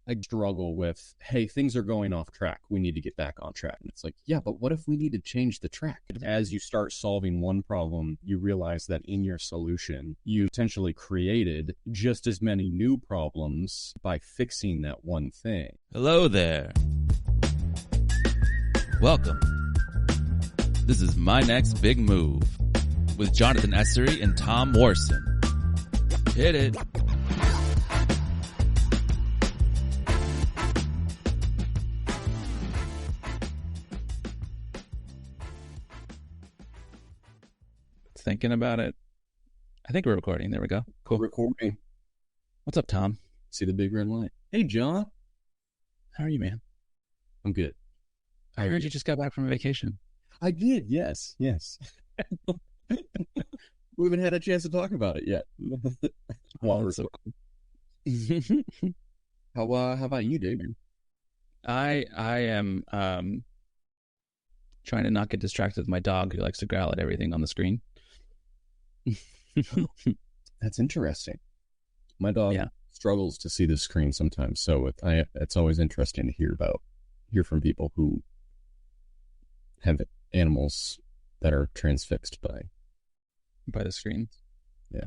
I struggle with, hey, things are going off track. We need to get back on track. And it's like, yeah, but what if we need to change the track? As you start solving one problem, you realize that in your solution, you potentially created just as many new problems by fixing that one thing. Hello there. Welcome. This is My Next Big Move with Jonathan Essery and Tom Warson. Hit it. Thinking about it. I think we're recording. There we go. Cool. Recording. What's up, Tom? See the big red light. Hey, John. How are you, man? I'm good. I heard you just got back from a vacation. I did. Yes. We haven't had a chance to talk about it yet. Wow, that's so cool. How about you, David? I am trying to not get distracted with my dog who likes to growl at everything on the screen. That's interesting. My dog struggles to see the screen sometimes, so it's always interesting to hear from people who have animals that are transfixed by the screen. Yeah.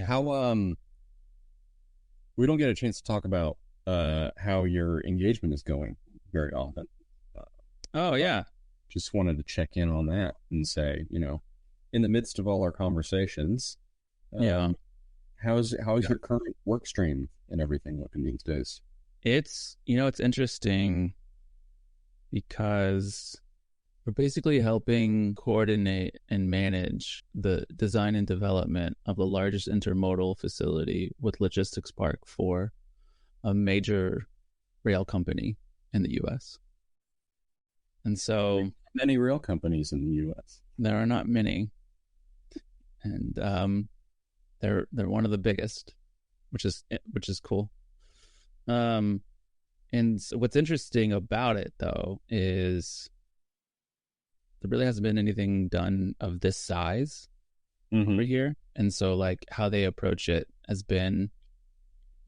How we don't get a chance to talk about how your engagement is going very often. Oh yeah. Just wanted to check in on that and say, in the midst of all our conversations, how's your current work stream and everything looking these days? It's interesting because we're basically helping coordinate and manage the design and development of the largest intermodal facility with logistics park for a major rail company in the U.S. And so many rail companies in the U.S. There are not many, and they're one of the biggest, which is cool. And so what's interesting about it though is there really hasn't been anything done of this size over here, and so like how they approach it has been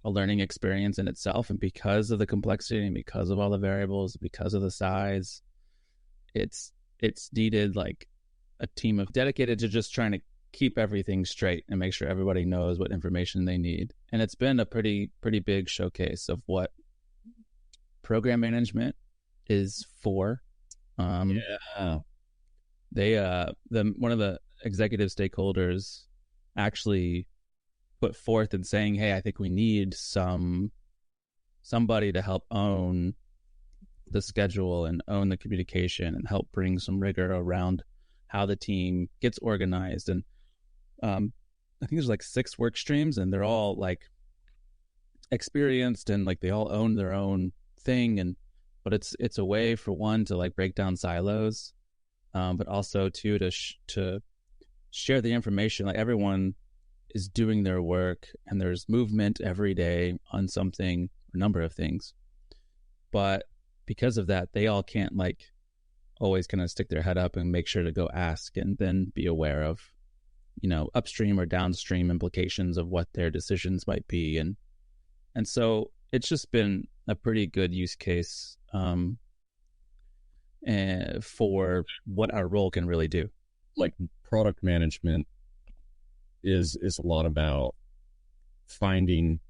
a learning experience in itself, and because of the complexity and because of all the variables, because of the size, it's needed like a team of dedicated to just trying to keep everything straight and make sure everybody knows what information they need. And it's been a pretty big showcase of what program management is for. One of the executive stakeholders actually put forth in saying, hey, I think we need somebody to help own the schedule and own the communication and help bring some rigor around how the team gets organized. And I think there's like 6 work streams, and they're all like experienced and like they all own their own thing. But it's a way for one to like break down silos, but also two to share the information. Like everyone is doing their work, and there's movement every day on something, a number of things. But because of that, they all can't like always kind of stick their head up and make sure to go ask and then be aware of, upstream or downstream implications of what their decisions might be. And so it's just been a pretty good use case for what our role can really do. Like product management is a lot about finding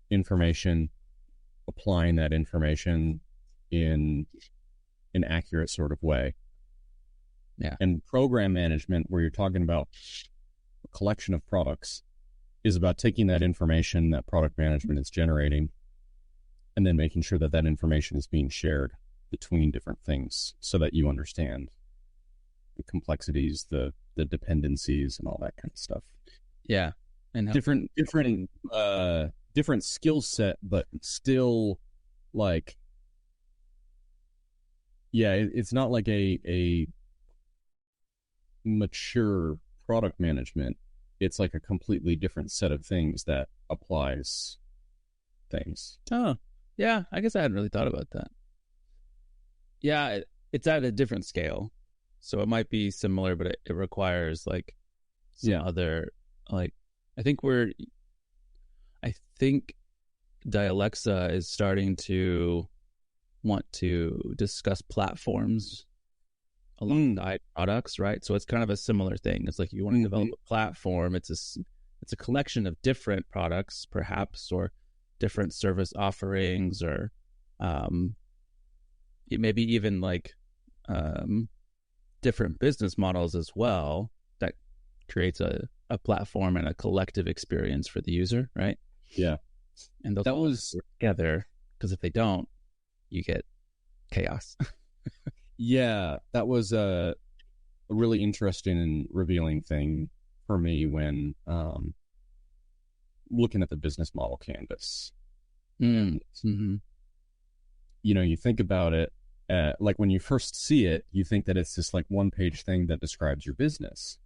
information, applying that information in an accurate sort of way. Yeah. And program management, where you're talking about a collection of products, is about taking that information that product management is generating and then making sure that information is being shared between different things so that you understand the complexities, the dependencies, and all that kind of stuff. Yeah. And different skill set, but still like, it's not like a mature product management. It's like a completely different set of things that applies things. Oh, yeah. I guess I hadn't really thought about that. Yeah, it's at a different scale. So it might be similar, but it requires like some other, like, I think Dialexa is starting to want to discuss platforms alongside products, right? So it's kind of a similar thing. It's like you want to develop a platform. It's a collection of different products, perhaps, or different service offerings, or maybe even like different business models as well, that creates a platform and a collective experience for the user, right? Yeah. And those work together, because if they don't, you get chaos. Yeah, that was a really interesting and revealing thing for me when looking at the business model canvas. And, you think about it, like when you first see it, you think that it's this like one-page thing that describes your business.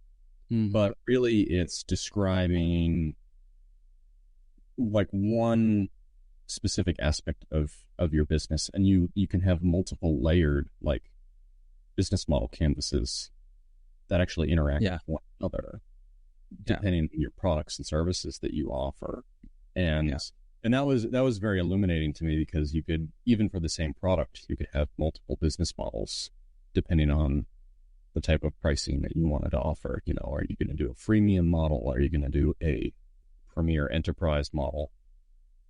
But really it's describing like one specific aspect of your business, and you can have multiple layered like business model canvases that actually interact with one another, depending on your products and services that you offer. And that was very illuminating to me, because you could, even for the same product, you could have multiple business models depending on the type of pricing that you wanted to offer. Are you going to do a freemium model? Are you going to do a premier enterprise model?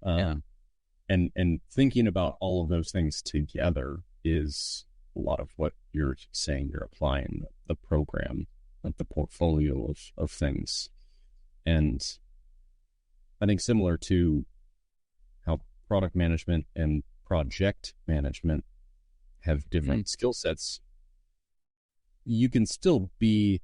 And thinking about all of those things together is a lot of what you're saying. You're applying the program, like the portfolio of things. And I think similar to how product management and project management have different skill sets, you can still be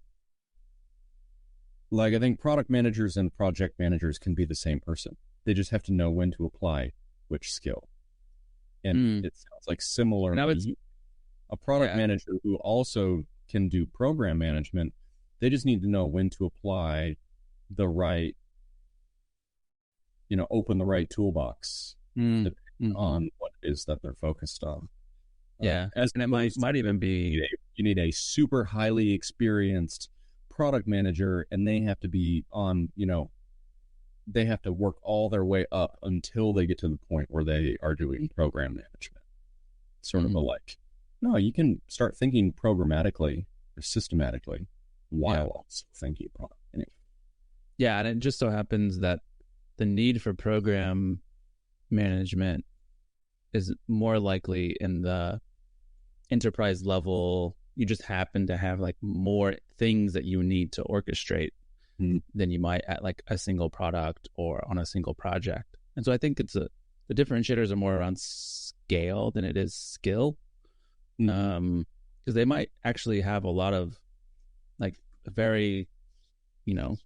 like, I think product managers and project managers can be the same person. They just have to know when to apply which skill. And it sounds like similar. Now it's a product manager who also can do program management. They just need to know when to apply the right, open the right toolbox depending on what it is that they're focused on. And it might even be, you need a super highly experienced product manager, and they have to be on, they have to work all their way up until they get to the point where they are doing program management. Sort of no, you can start thinking programmatically or systematically while also thinking product. Anyway. Yeah, and it just so happens that the need for program management is more likely in the enterprise level. You just happen to have like more things that you need to orchestrate than you might at like a single product or on a single project. And so I think the differentiators are more around scale than it is skill. Because they might actually have a lot of like very, in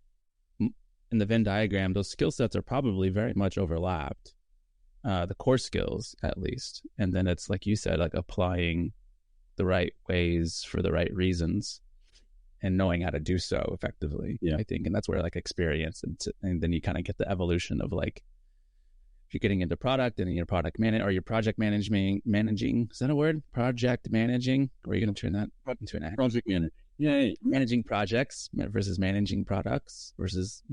the Venn diagram, those skill sets are probably very much overlapped, the core skills at least. And then it's like you said, like applying the right ways for the right reasons and knowing how to do so effectively, I think. And that's where like experience and then you kind of get the evolution of like, if you're getting into product and your product or your project managing, is that a word? Project managing? Or are you going to turn that into an act? Project managing. Managing projects versus managing products versus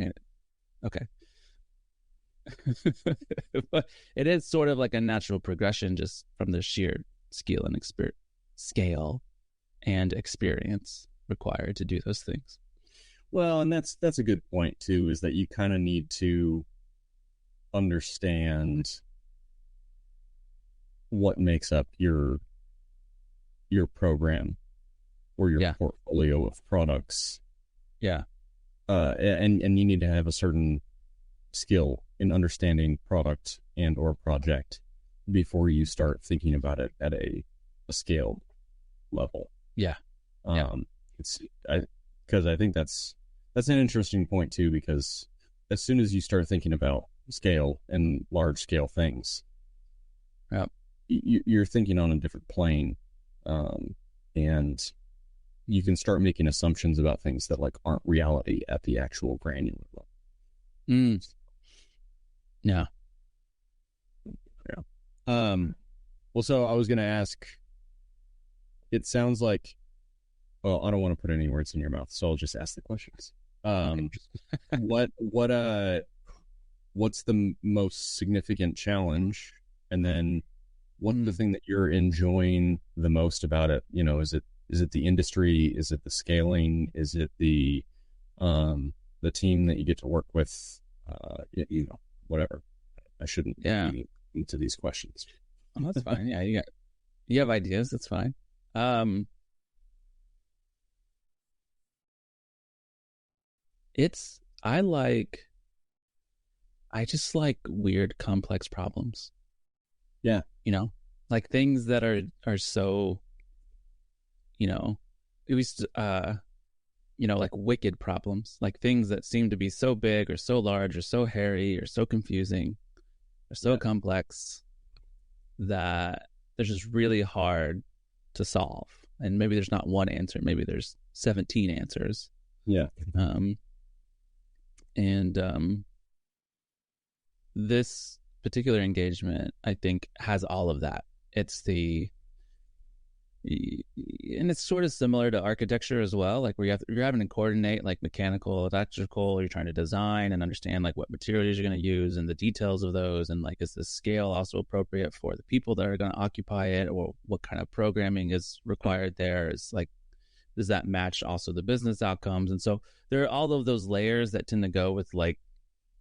okay. But it is sort of like a natural progression just from the sheer scale and experience required to do those things. Well, and that's a good point too, is that you kind of need to understand what makes up your program or your portfolio of products. And you need to have a certain skill in understanding product and or project before you start thinking about it at a scale level. Because I think that's an interesting point too, because as soon as you start thinking about scale and large scale things, you're thinking on a different plane, and you can start making assumptions about things that like aren't reality at the actual granular level. Well, so I was going to ask, it sounds like, well, I don't want to put any words in your mouth, so I'll just ask the questions. What what's the most significant challenge, and then what's the thing that you're enjoying the most about it? You know, is it the industry? Is it the scaling? Is it the team that you get to work with? You know, whatever. I shouldn't be into these questions. Oh, that's fine. Yeah, you have ideas. That's fine. It's I just like weird, complex problems. Yeah. You know, like things that are so, you know, it was you know, like wicked problems, like things that seem to be so big or so large or so hairy or so confusing or so complex that they're just really hard to solve. And maybe there's not one answer, maybe there's 17 answers. Yeah. And this particular engagement, I think, has all of that. It's and it's sort of similar to architecture as well, like where you're having to coordinate like mechanical, electrical, you're trying to design and understand like what materials you're going to use and the details of those, and like is the scale also appropriate for the people that are going to occupy it, or what kind of programming is required there, is like, does that match also the business outcomes? And so there are all of those layers that tend to go with like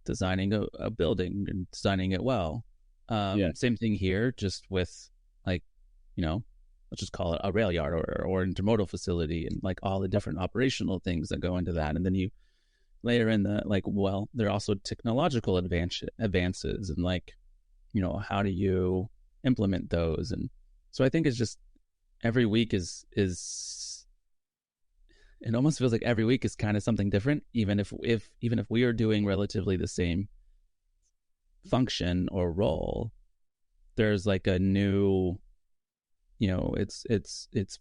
designing a building and designing it well. Same thing here, just with like, you know, let's just call it a rail yard or intermodal facility, and like all the different operational things that go into that. And then you layer in the like, well, there are also technological advances, and like, you know, how do you implement those? And so I think it's just every week is it almost feels like every week is kind of something different, even if we are doing relatively the same function or role. There's like a new, you know, it's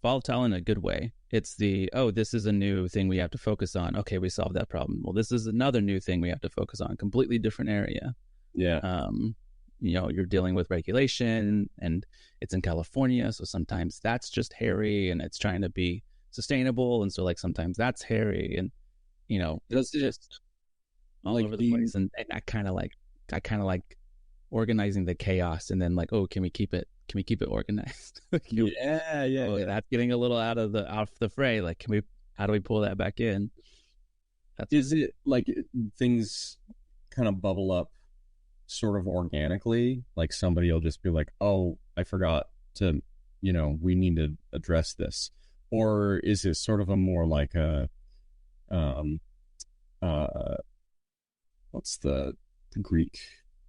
volatile in a good way. It's this is a new thing we have to focus on. Okay, we solved that problem. Well, this is another new thing we have to focus on, completely different area. You know, you're dealing with regulation, and it's in California, so sometimes that's just hairy, and it's trying to be sustainable, and so like sometimes that's hairy, and you know, it's just all like over the place. And I kind of like organizing the chaos, and then like, oh, can we keep it organized? That's getting a little off the fray. Like, how do we pull that back in? Is it like things kind of bubble up sort of organically? Like somebody will just be like, oh, I forgot to, you know, we need to address this. Or is it sort of a more like a, what's the Greek,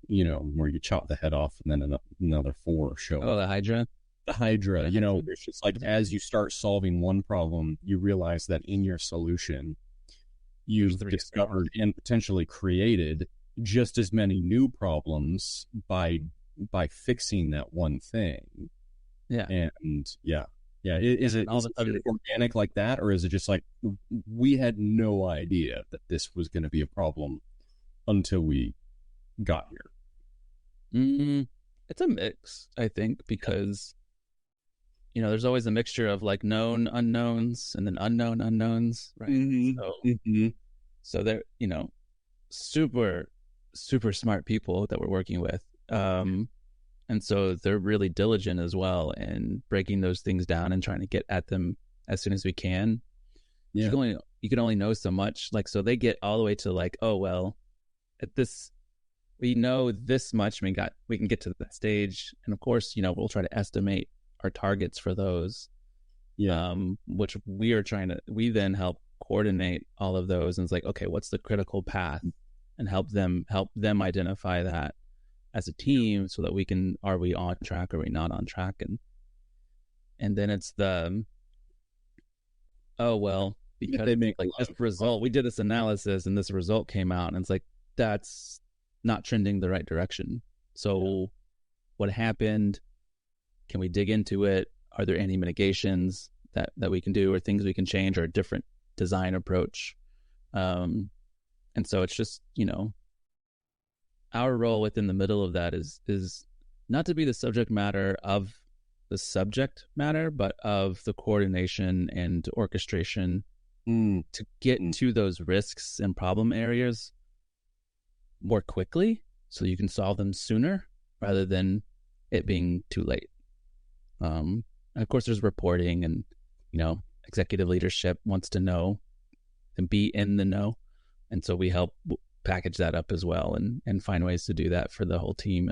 you know, where you chop the head off and then another four show up? Oh, the Hydra? The Hydra, you know, it's just like as you start solving one problem, you realize that in your solution, you've discovered and potentially created just as many new problems by fixing that one thing. Yeah. And is it organic like that, or is it just like we had no idea that this was going to be a problem until we got here? It's a mix, I think, because, you know, there's always a mixture of like known unknowns and then unknown unknowns, right? So they're, you know, super smart people that we're working with, and so they're really diligent as well in breaking those things down and trying to get at them as soon as we can. You can only know so much. Like, so they get all the way to like, oh well, at this, we know this much, we can get to that stage, and of course, you know, we'll try to estimate our targets for those. Which we then help coordinate all of those, and it's like, okay, what's the critical path, and help them identify that as a team, so that we can, are we on track, are we not on track? And then it's the, oh well, because they make like this result, we did this analysis and this result came out, and it's like, that's not trending the right direction. So what happened? Can we dig into it? Are there any mitigations that we can do, or things we can change, or a different design approach? And so it's just, you know, our role within the middle of that is not to be the subject matter of the subject matter, but of the coordination and orchestration to get to those risks and problem areas more quickly, so you can solve them sooner rather than it being too late. And of course, there's reporting, and executive leadership wants to know and be in the know, and so we help package that up as well, and find ways to do that for the whole team.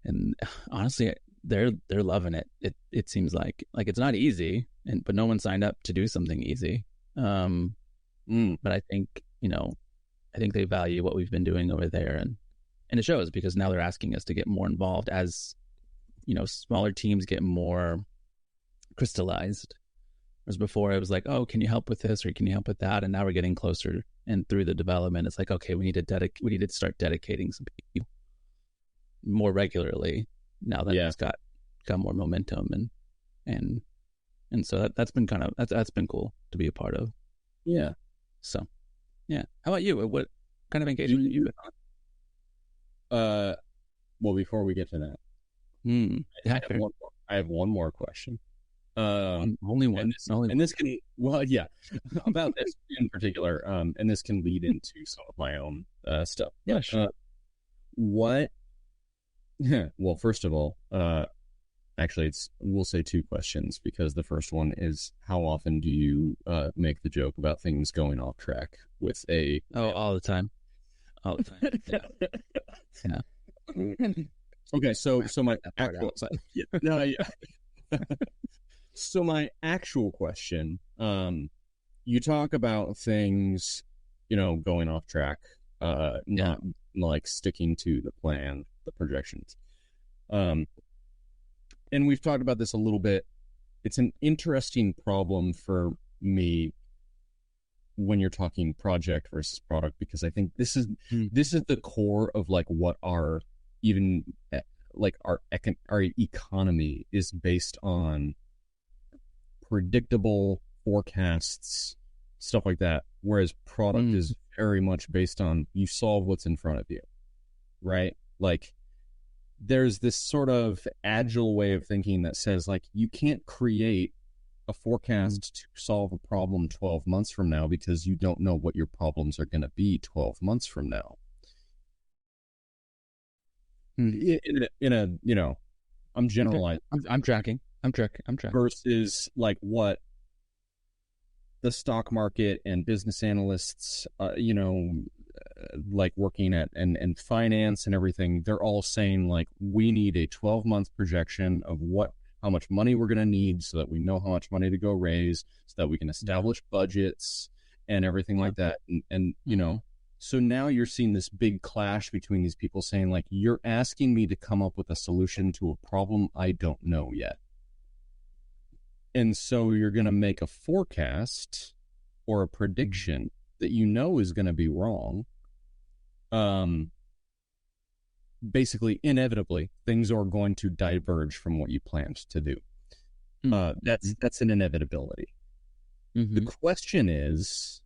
And honestly, they're loving it. It seems like it's not easy, but no one signed up to do something easy. But I think they value what we've been doing over there, and it shows, because now they're asking us to get more involved as smaller teams get more crystallized. Whereas before it was like, oh, can you help with this, or can you help with that? And now we're getting closer, and through the development, it's like, okay, we need to start dedicating some people more regularly now that it's got more momentum, and so that's been that's been cool to be a part of. Yeah. So, yeah. How about you? What kind of engagement have you been on? Well, before we get to that, I have one more question. Only one. And this can, about this in particular, and this can lead into some of my own stuff. Yeah, sure. Well, first of all, actually, we'll say two questions, because the first one is, how often do you make the joke about things going off track with a... Oh, all the time. All the time. Yeah. Okay, so my actual... So my actual question, you talk about things, going off track, not like sticking to the plan, the projections. And we've talked about this a little bit. It's an interesting problem for me when you're talking project versus product, because I think this is the core of like what our our economy is based on: predictable forecasts, stuff like that. Whereas product is very much based on you solve what's in front of you, right? Like, there's this sort of agile way of thinking that says, like, you can't create a forecast to solve a problem 12 months from now, because you don't know what your problems are going to be 12 months from now. In a, I'm generalizing. I'm tracking. Versus like what the stock market and business analysts, like working at and finance and everything, they're all saying, like, we need a 12-month projection of how much money we're going to need, so that we know how much money to go raise, so that we can establish budgets and everything like that. And so now you're seeing this big clash between these people saying, like, you're asking me to come up with a solution to a problem I don't know yet. And so you're going to make a forecast or a prediction that is going to be wrong. Basically, inevitably, things are going to diverge from what you planned to do. That's an inevitability. The question is,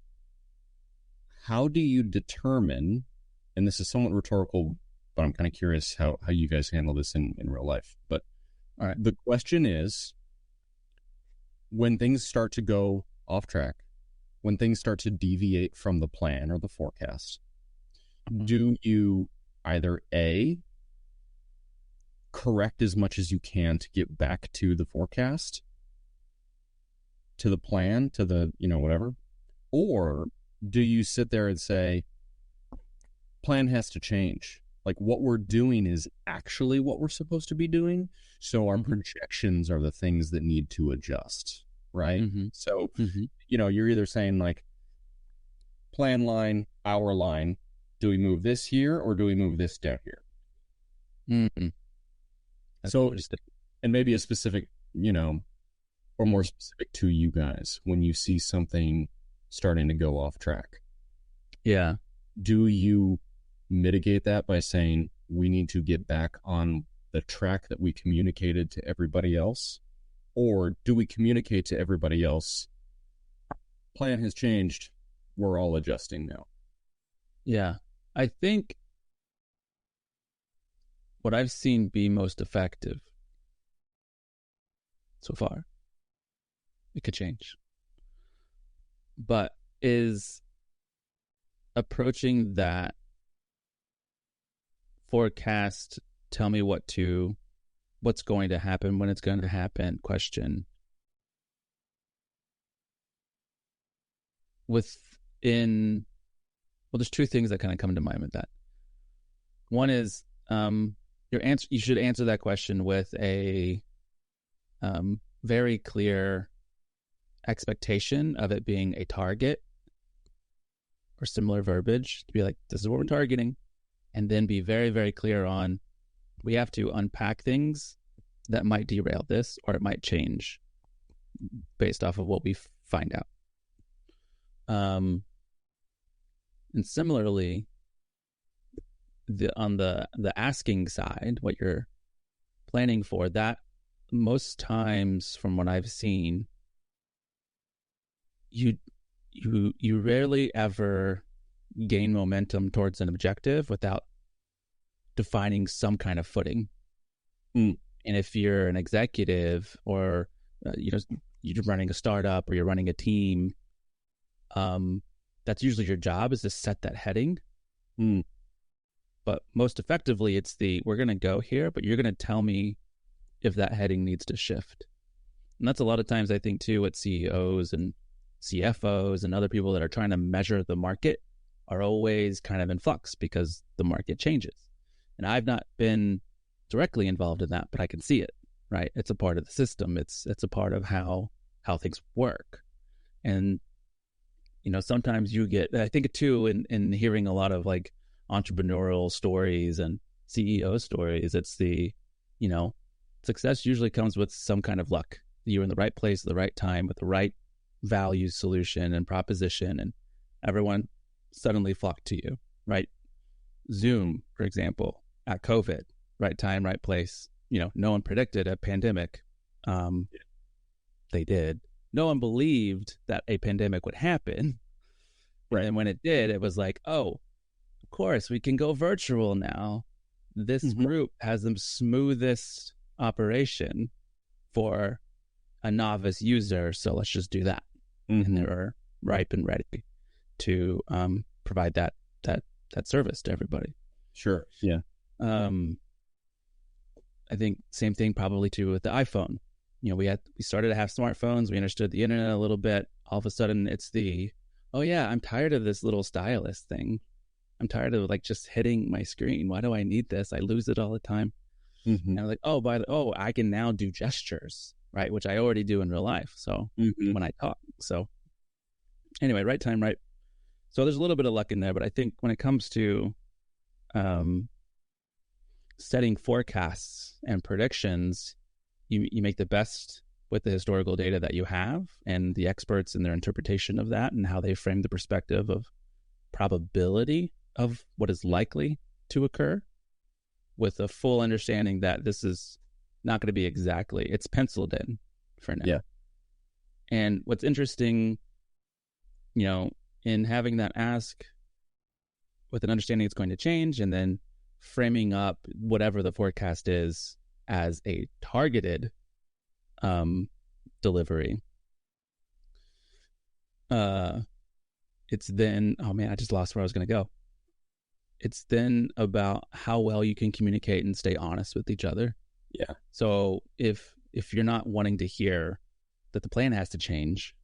how do you determine, and this is somewhat rhetorical, but I'm kind of curious how you guys handle this in real life. But all right, the question is, when things start to go off track, when things start to deviate from the plan or the forecast, do you either A, correct as much as you can to get back to the forecast, to the plan, to the, whatever, or do you sit there and say, plan has to change? Like, what we're doing is actually what we're supposed to be doing, so our projections are the things that need to adjust, right? So, you're either saying, like, plan line, hour line, do we move this here or do we move this down here? So, and maybe a specific, or more specific to you guys, when you see something starting to go off track. Yeah. Do you mitigate that by saying, we need to get back on the track that we communicated to everybody else? Or do we communicate to everybody else, plan has changed, we're all adjusting now? Yeah. I think what I've seen be most effective so far, it could change, but is approaching that forecast, tell me what's going to happen, when it's going to happen question. There's two things that kind of come to mind with that. One is you should answer that question with a very clear expectation of it being a target or similar verbiage to be like, this is what we're targeting, and then be very, very clear on, we have to unpack things that might derail this, or it might change based off of what we find out. And similarly, on the asking side, what you're planning for, that most times from what I've seen, you rarely ever gain momentum towards an objective without defining some kind of footing. And if you're an executive, or you're running a startup, or you're running a team, that's usually your job, is to set that heading. But most effectively, it's we're going to go here, but you're going to tell me if that heading needs to shift. And that's a lot of times, I think, too, what CEOs and CFOs and other people that are trying to measure the market are always kind of in flux, because the market changes. And I've not been directly involved in that, but I can see it, right? It's a part of the system. It's a part of how things work. And, sometimes you get, I think too, in hearing a lot of like entrepreneurial stories and CEO stories, it's success usually comes with some kind of luck. You're in the right place at the right time with the right value, solution, and proposition, and everyone suddenly flocked to you, right? Zoom, for example, at COVID, right time, right place. No one predicted a pandemic. They did. No one believed that a pandemic would happen. Right. And when it did, it was like, oh, of course, we can go virtual now. This group has the smoothest operation for a novice user, so let's just do that. And they're ripe and ready to provide that service to everybody. Sure. Yeah. I think same thing probably too with the iPhone. We started to have smartphones. We understood the internet a little bit. All of a sudden, it's oh yeah, I'm tired of this little stylus thing. I'm tired of like just hitting my screen. Why do I need this? I lose it all the time. And I'm like, I can now do gestures, right? Which I already do in real life. So when I talk, so anyway, right time, right. So there's a little bit of luck in there, but I think when it comes to setting forecasts and predictions, you make the best with the historical data that you have and the experts and their interpretation of that and how they frame the perspective of probability of what is likely to occur, with a full understanding that this is not going to be exactly, it's penciled in for now. Yeah. And what's interesting, in having that ask with an understanding it's going to change, and then framing up whatever the forecast is as a targeted delivery, it's then, oh man, I just lost where I was going to go. It's then about how well you can communicate and stay honest with each other. Yeah. So if you're not wanting to hear that the plan has to change,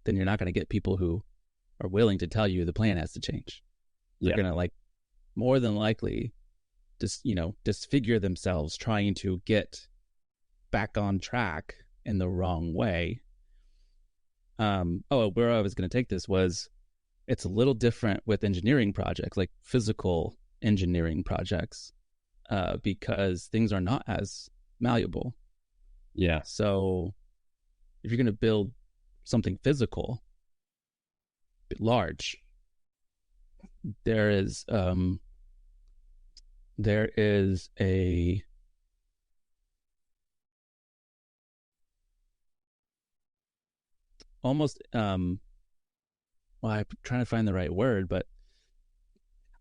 then you're not going to get people who are willing to tell you the plan has to change. They're going to more than likely disfigure themselves trying to get back on track in the wrong way. Where I was going to take this was, it's a little different with engineering projects, like physical engineering projects, because things are not as malleable. Yeah. So if you're going to build something physical, large, there is a almost I'm trying to find the right word, but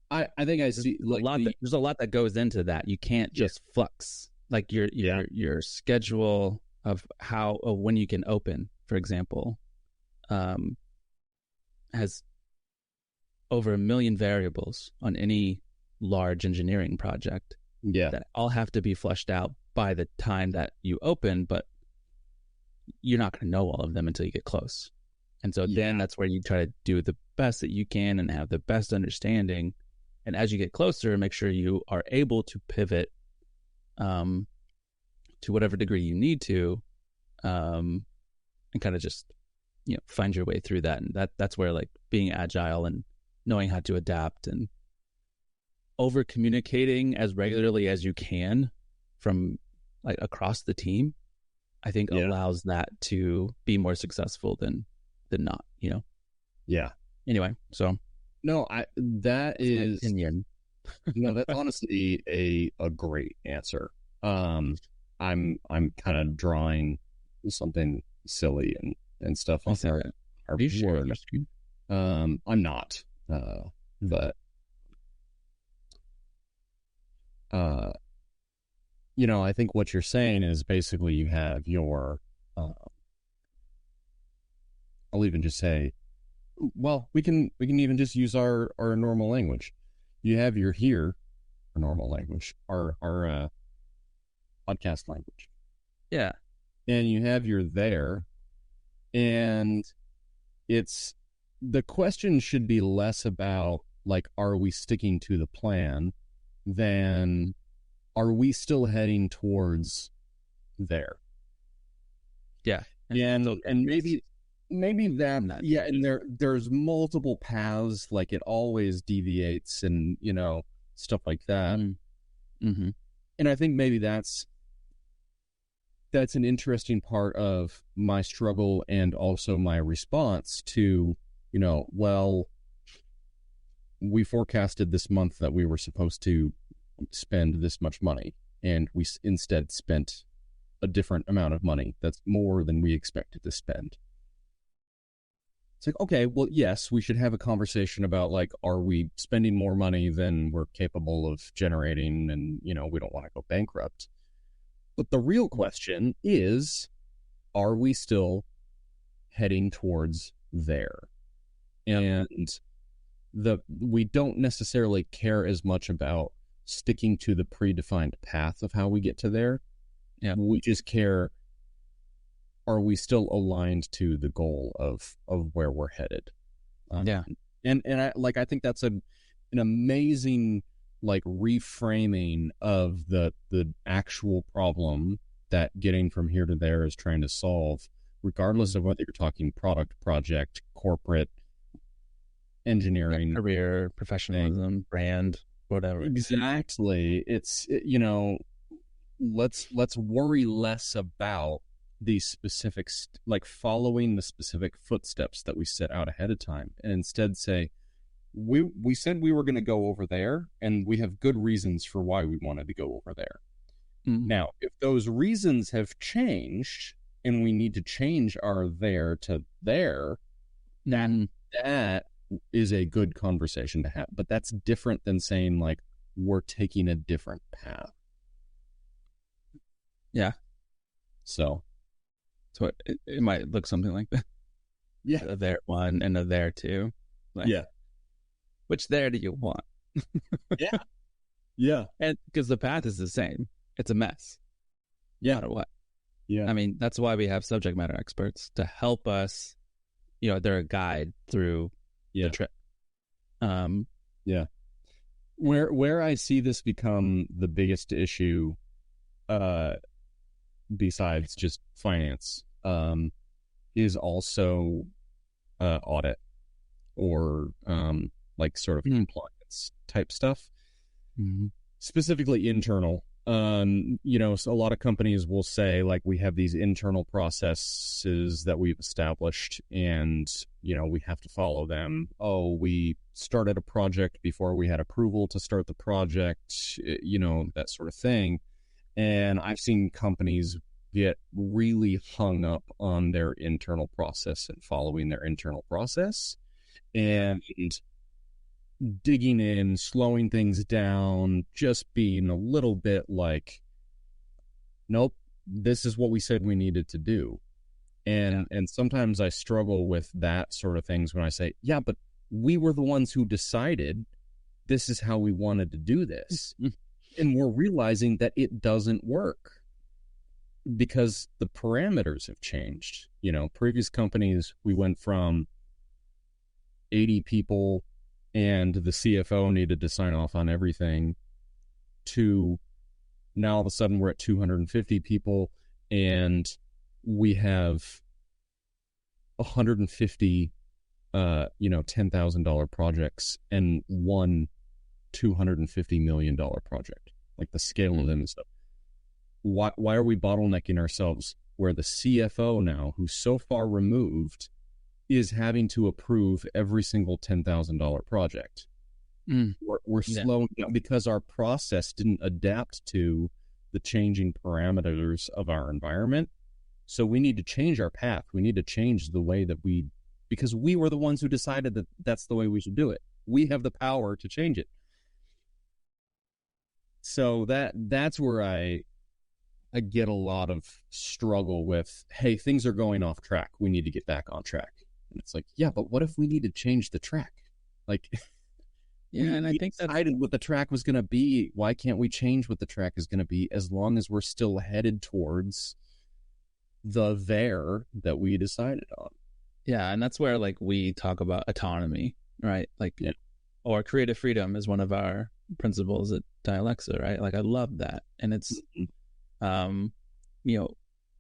I think I see there's a lot that goes into that. You can't just flux like your schedule of when you can open, for example, has over 1 million variables on any large engineering project Yeah. that all have to be fleshed out by the time that you open, but you're not going to know all of them until you get close. And so then that's where you try to do the best that you can and have the best understanding. And as you get closer, make sure you are able to pivot to whatever degree you need to, and kind of just, find your way through that. And that's where like being agile and knowing how to adapt and over communicating as regularly as you can from like across the team, I think allows that to be more successful than not, Yeah. Anyway, so no, that is opinion. that's honestly a great answer. I'm kind of drawing something silly and stuff on our board. I'm not, but I think what you're saying is basically you have your, I'll even just say, well, we can even just use our normal language. You have your here, our normal language, our podcast language. Yeah. And you have your there, and the question should be less about like, are we sticking to the plan than are we still heading towards there? Yeah. And maybe that, yeah, and there's multiple paths, like it always deviates and, stuff like that. Mm-hmm. And I think maybe that's an interesting part of my struggle and also my response to, well, we forecasted this month that we were supposed to spend this much money, and we instead spent a different amount of money that's more than we expected to spend. It's like, okay, well, yes, we should have a conversation about like, are we spending more money than we're capable of generating, and we don't want to go bankrupt. But the real question is, are we still heading towards there? And we don't necessarily care as much about sticking to the predefined path of how we get to there. Yeah. We just care, are we still aligned to the goal of where we're headed? And I think that's an amazing like reframing of the actual problem that getting from here to there is trying to solve, regardless of whether you're talking product, project, corporate, engineering, career, professionalism, brand, whatever. Exactly. It's let's worry less about these specifics, like following the specific footsteps that we set out ahead of time, and instead say, we said we were going to go over there, and we have good reasons for why we wanted to go over there. Mm-hmm. Now, if those reasons have changed and we need to change our there to there, then that is a good conversation to have. But that's different than saying like, we're taking a different path. Yeah. So it might look something like that. Yeah. A there one and a there two. Like, yeah. Which there do you want? Yeah. Yeah. And because the path is the same. It's a mess. Yeah. No matter what. Yeah. I mean, that's why we have subject matter experts to help us. They're a guide through the trip. Yeah. Where I see this become the biggest issue, besides just finance, is also audit or like sort of compliance type stuff, specifically internal. So a lot of companies will say like, we have these internal processes that we've established and, we have to follow them. Oh, we started a project before we had approval to start the project, that sort of thing. And I've seen companies get really hung up on their internal process and following their internal process and digging in, slowing things down, just being a little bit like, nope, this is what we said we needed to do. And sometimes I struggle with that sort of things when I say, yeah, but we were the ones who decided this is how we wanted to do this. And we're realizing that it doesn't work because the parameters have changed. You know, previous companies, we went from 80 people and the CFO needed to sign off on everything to now all of a sudden we're at 250 people and we have 150 $10,000 projects and one $250 million project, like the scale of them and stuff. Why are we bottlenecking ourselves where the CFO now, who's so far removed, is having to approve every single $10,000 project? We're slowing down because our process didn't adapt to the changing parameters of our environment. So we need to change our path. We need to change the way that because we were the ones who decided that that's the way we should do it. We have the power to change it. So that's where I get a lot of struggle with, hey, things are going off track. We need to get back on track. And it's like, yeah, but what if we need to change the track? Like, yeah, and I think that's decided what the track was going to be. Why can't we change what the track is going to be as long as we're still headed towards the there that we decided on? Yeah, and that's where like we talk about autonomy, right? Like, or creative freedom is one of our principles at Dialexa, right? Like I love that, and it's,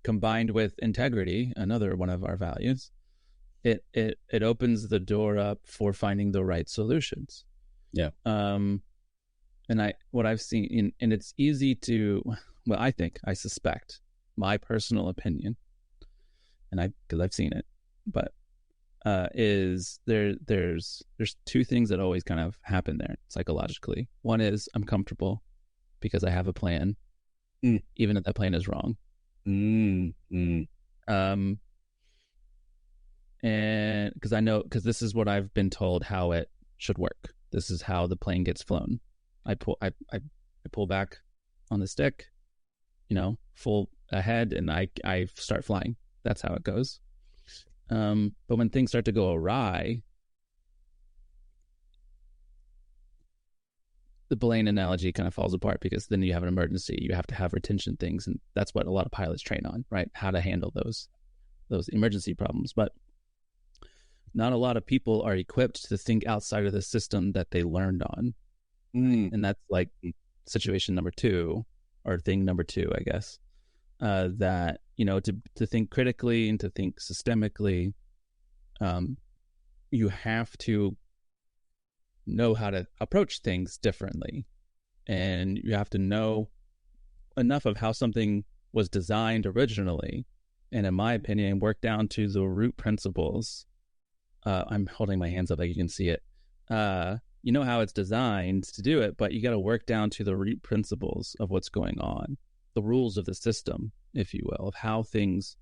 combined with integrity, another one of our values. It opens the door up for finding the right solutions. Yeah. And what I've seen, and it's easy to, well, I suspect, my personal opinion, and because I've seen it, but is there's two things that always kind of happen there psychologically. One is I'm comfortable because I have a plan, even if that plan is wrong. And because this is what I've been told how it should work. This is how the plane gets flown. I pull back on the stick, full ahead, and I start flying. That's how it goes. But when things start to go awry, the plane analogy kind of falls apart because then you have an emergency. You have to have retention things, and that's what a lot of pilots train on, right? How to handle those emergency problems. But not a lot of people are equipped to think outside of the system that they learned on. And that's like situation number 2, or thing number 2, I guess. That, to think critically and to think systemically, you have to know how to approach things differently. And you have to know enough of how something was designed originally. And in my opinion, work down to the root principles. I'm holding my hands up like you can see it. You know how it's designed to do it, but you got to work down to the root principles of what's going on, the rules of the system, if you will, of how things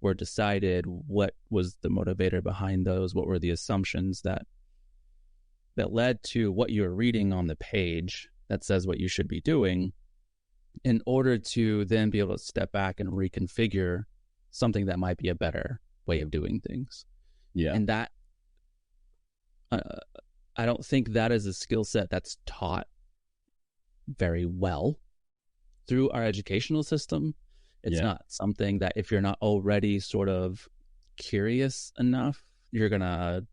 were decided, what was the motivator behind those, what were the assumptions that led to what you're reading on the page that says what you should be doing, in order to then be able to step back and reconfigure something that might be a better way of doing things. Yeah. And that, I don't think that is a skill set that's taught very well through our educational system. It's not something that if you're not already sort of curious enough, you're going to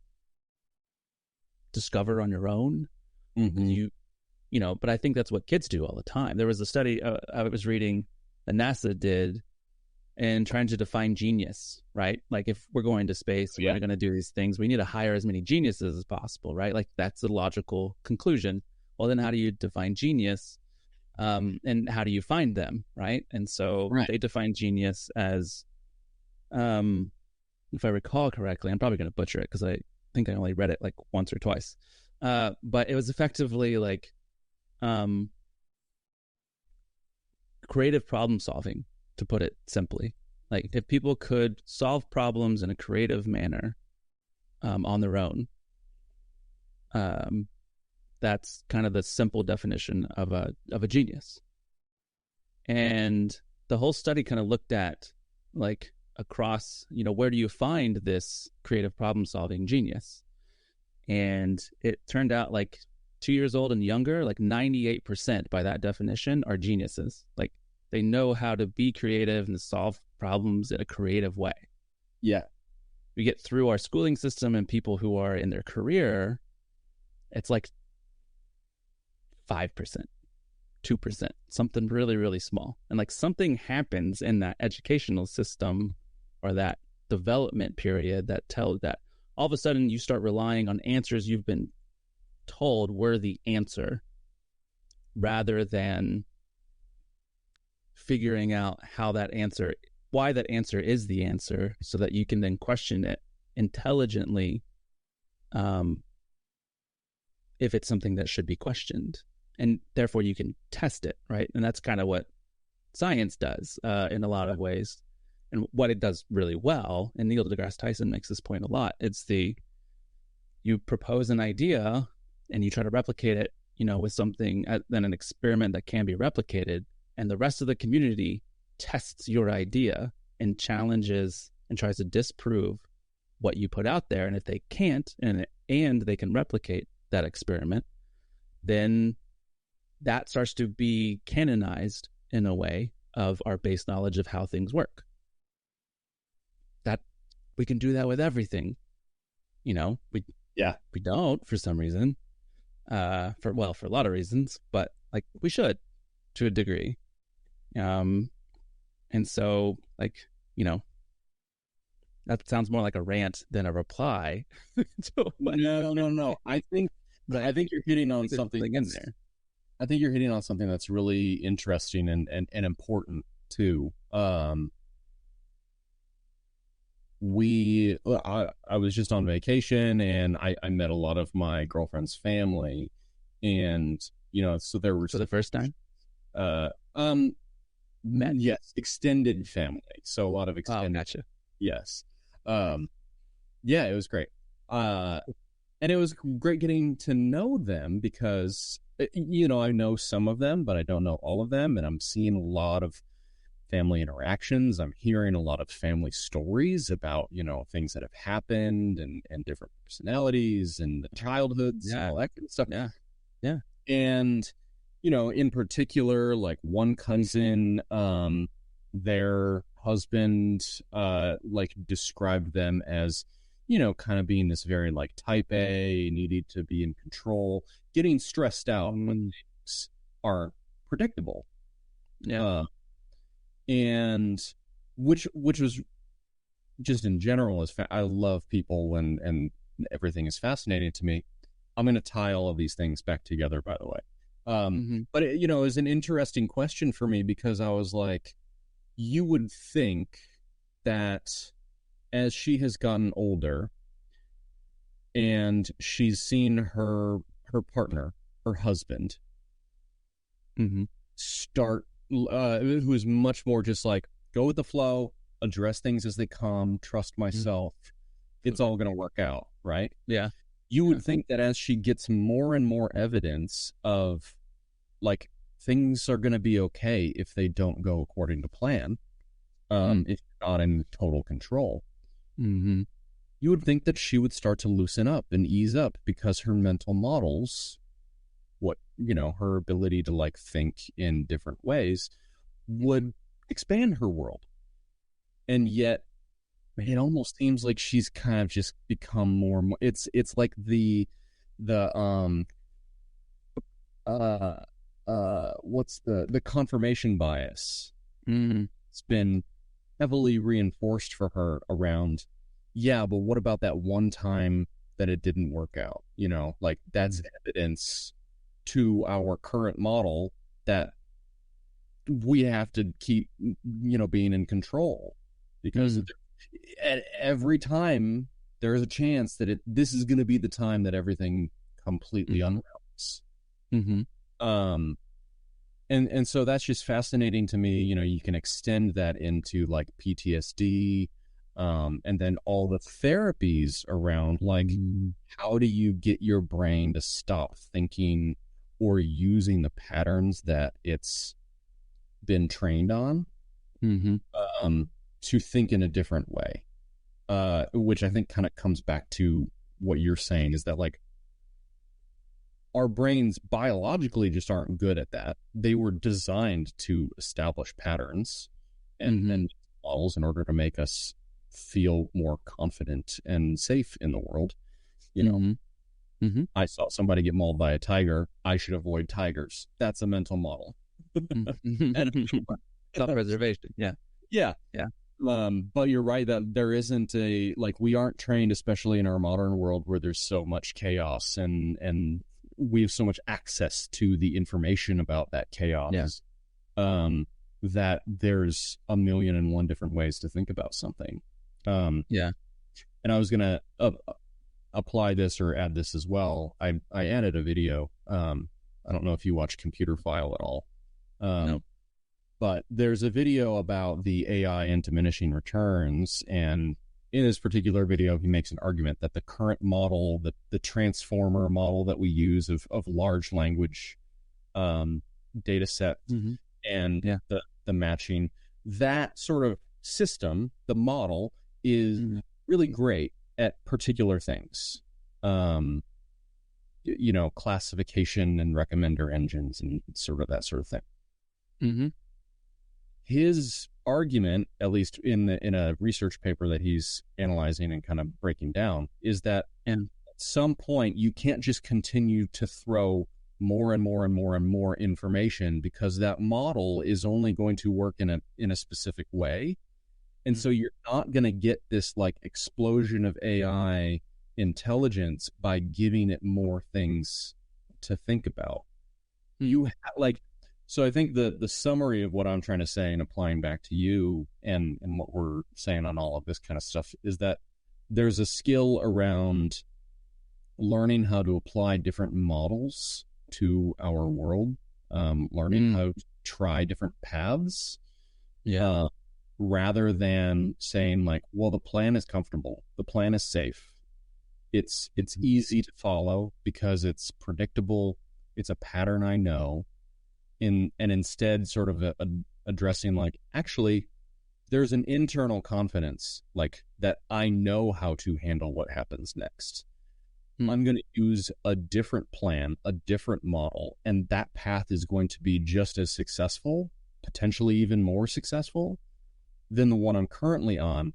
discover on your own. But I think that's what kids do all the time. There was a study I was reading that NASA did and trying to define genius, right? Like if we're going to space, we're going to do these things, we need to hire as many geniuses as possible, right? Like that's the logical conclusion. Well, then how do you define genius? And how do you find them, right? And so they define genius as, if I recall correctly, I'm probably going to butcher it because I think I only read it like once or twice. But it was effectively like creative problem solving, to put it simply. Like if people could solve problems in a creative manner on their own, that's kind of the simple definition of a genius. And the whole study kind of looked at like across, where do you find this creative problem solving genius? And it turned out like 2 years old and younger, like 98% by that definition are geniuses. Like they know how to be creative and solve problems in a creative way. Yeah. We get through our schooling system and people who are in their career, it's like 5%, 2%, something really, really small. And like something happens in that educational system or that development period that tells that all of a sudden you start relying on answers you've been told were the answer rather than figuring out why that answer is the answer so that you can then question it intelligently if it's something that should be questioned. And therefore you can test it, right? And that's kind of what science does in a lot of ways. And what it does really well, and Neil deGrasse Tyson makes this point a lot, you propose an idea and you try to replicate it, with something, then an experiment that can be replicated, and the rest of the community tests your idea and challenges and tries to disprove what you put out there. And if they can't, and they can replicate that experiment, then that starts to be canonized in a way of our base knowledge of how things work. That we can do that with everything. We don't for some reason, for a lot of reasons, but like we should to a degree. And so that sounds more like a rant than a reply. No. I think you're hitting on something in there. I think you're hitting on something that's really interesting and important too. I was just on vacation and I met a lot of my girlfriend's family, and so there were for the first time. Yes, extended family. So a lot of extended. Oh, gotcha. Yes. Yeah, it was great. And it was great getting to know them because, I know some of them, but I don't know all of them. And I'm seeing a lot of family interactions. I'm hearing a lot of family stories about, things that have happened and different personalities and the childhoods and all that kind of stuff. Yeah. Yeah. And, in particular, like one cousin, their husband, described them as, kind of being this very like type A, needed to be in control, getting stressed out when things aren't predictable. Yeah. And which was just in general I love people and everything is fascinating to me. I'm going to tie all of these things back together, by the way. But it was an interesting question for me because I was like, you would think that as she has gotten older and she's seen her partner, her husband, start, who is much more just like, go with the flow, address things as they come, trust myself, it's all going to work out, right? Yeah. You would think that as she gets more and more evidence of, like, things are going to be okay if they don't go according to plan, if you're not in total control, you would think that she would start to loosen up and ease up because her mental models, her ability to, like, think in different ways would expand her world. And yet, it almost seems like she's kind of just become more and more. It's like the what's the confirmation bias? It's been heavily reinforced for her around, but what about that one time that it didn't work out? Like that's evidence to our current model that we have to keep, being in control, because at every time there is a chance that this is going to be the time that everything completely unravels. And so that's just fascinating to me. You can extend that into like PTSD, and then all the therapies around, like, how do you get your brain to stop thinking or using the patterns that it's been trained on, to think in a different way, which I think kind of comes back to what you're saying, is that, like, our brains biologically just aren't good at that. They were designed to establish patterns and models in order to make us feel more confident and safe in the world. You know, I saw somebody get mauled by a tiger. I should avoid tigers. That's a mental model. And self-preservation. Yeah. Yeah. Yeah. But you're right that there isn't we aren't trained, especially in our modern world where there's so much chaos and we have so much access to the information about that chaos. Yeah. That there's a million and one different ways to think about something. Yeah. And I was going to apply this or add this as well. I added a video. I don't know if you watch Computer File at all. No. But there's a video about the AI and diminishing returns. And in this particular video, he makes an argument that the current model, the transformer model that we use of large language data set and the matching, that sort of system, the model, is really great at particular things. Classification and recommender engines and sort of that sort of thing. His argument, at least in a research paper that he's analyzing and kind of breaking down, is that at some point you can't just continue to throw more and more and more and more information, because that model is only going to work in a specific way. And so you're not going to get this explosion of AI intelligence by giving it more things to think about. So I think the summary of what I'm trying to say and applying back to you and what we're saying on all of this kind of stuff is that there's a skill around learning how to apply different models to our world, learning how to try different paths. Yeah. Rather than saying well, the plan is comfortable, the plan is safe, it's easy to follow because it's predictable, it's a pattern I know, and instead sort of addressing actually there's an internal confidence that I know how to handle what happens next. I'm going to use a different plan, a different model, and that path is going to be just as successful, potentially even more successful than the one I'm currently on.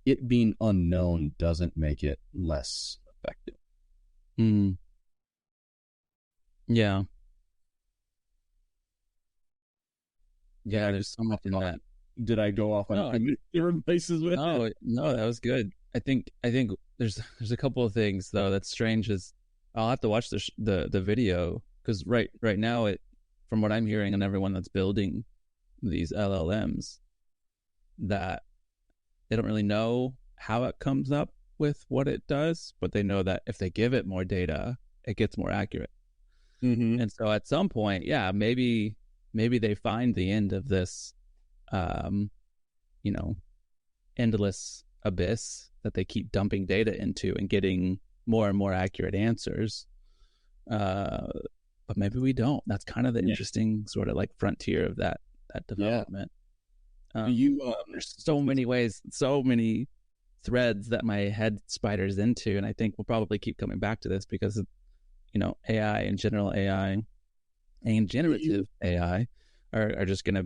It being unknown doesn't make it less effective. Yeah. Yeah, there's so much in that. Did I go off on different places with it? No, that was good. I think there's a couple of things though that's strange. Is I'll have to watch the video, because right now from what I'm hearing and everyone that's building these LLMs, that they don't really know how it comes up with what it does, but they know that if they give it more data, it gets more accurate. And so at some point, maybe they find the end of this, endless abyss that they keep dumping data into and getting more and more accurate answers. But maybe we don't. That's kind of the interesting sort of frontier of that development. There's so many ways, so many threads that my head spiders into, and I think we'll probably keep coming back to this because AI and general AI and generative AI are just going to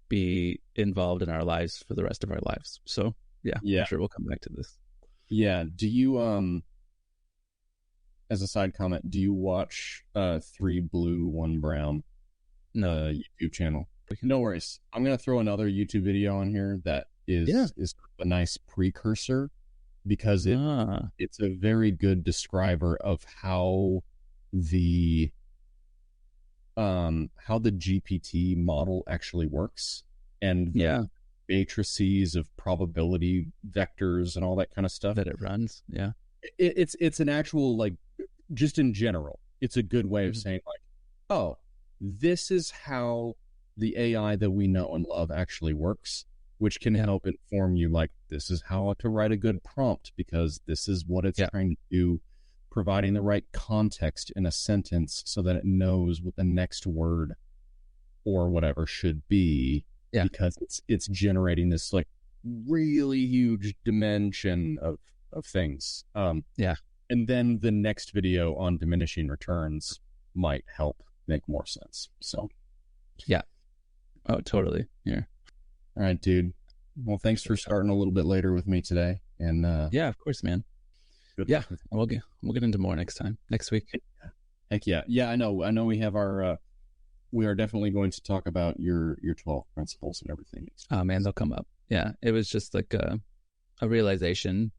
be involved in our lives for the rest of our lives. So I'm sure we'll come back to this. Do you as a side comment, do you watch 3 Blue 1 Brown YouTube channel? No worries. I'm going to throw another YouTube video on here that is a nice precursor, because it's a very good describer of how the GPT model actually works, and the matrices of probability vectors and all that kind of stuff that it runs. It's an actual just in general, it's a good way of saying this is how the AI that we know and love actually works, which can help inform you this is how to write a good prompt, because this is what it's trying to do, providing the right context in a sentence so that it knows what the next word or whatever should be, because it's generating this really huge dimension of things. And then the next video on diminishing returns might help make more sense. So, yeah. Oh, totally. Yeah. All right, dude. Well, thanks for starting a little bit later with me today. And yeah, of course, man. Yeah, we'll get into more next week. Heck yeah. Yeah, I know we have our we are definitely going to talk about your 12 principles and everything. Oh man, they'll come up. Yeah, it was just like a realization.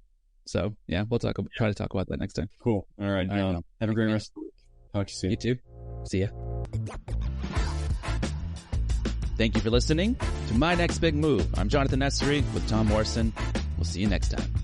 So yeah, we'll try to talk about that next time. Cool. All right, John. Have a great rest of the week. Talk to you soon. You too. See ya. Thank you for listening to My Next Big Move. I'm Jonathan Essery with Tom Morrison. We'll see you next time.